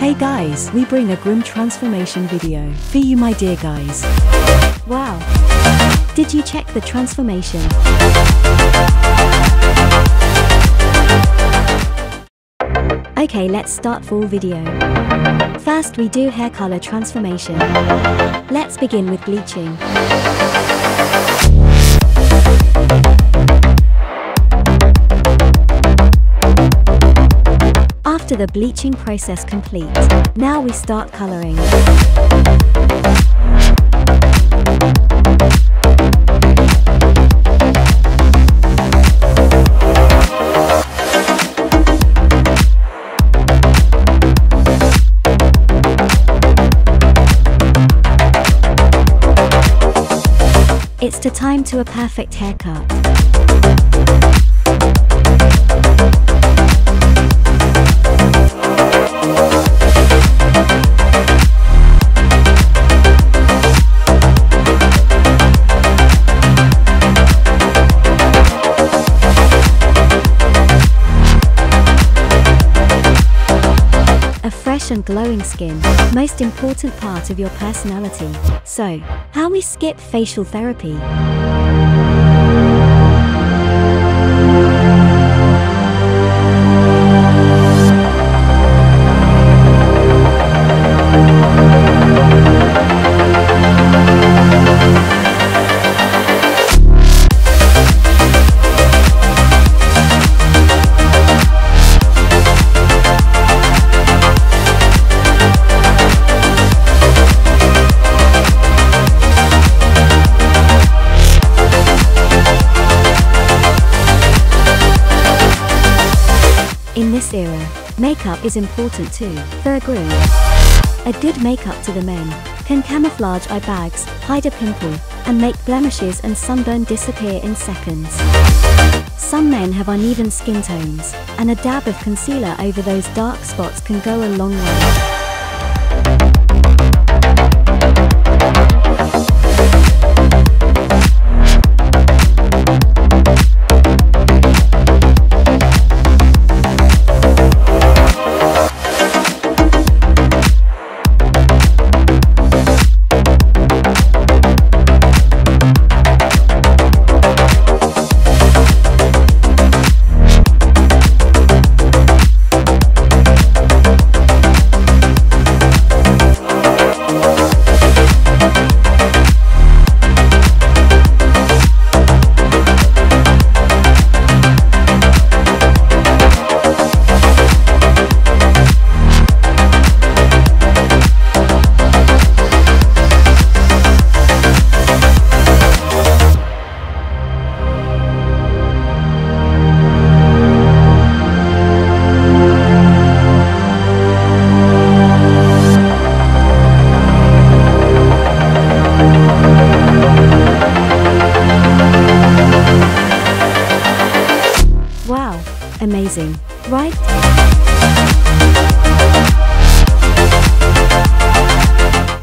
Hey guys, we bring a Groom transformation video for you my dear guys. Wow! Did you check the transformation? Okay, let's start full video. First we do hair color transformation. Let's begin with bleaching. After the bleaching process complete, now we start coloring. It's the time to a perfect haircut. A fresh and glowing skin, most important part of your personality. So, how we skip facial therapy? In this era, makeup is important too. For a groom, a good makeup to the men can camouflage eye bags, hide a pimple, and make blemishes and sunburn disappear in seconds. Some men have uneven skin tones, and a dab of concealer over those dark spots can go a long way. Wow, amazing, right?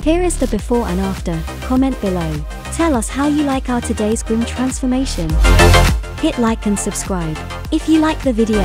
Here is the before and after. Comment below. Tell us how you like our today's Groom transformation. Hit like and subscribe if you like the video.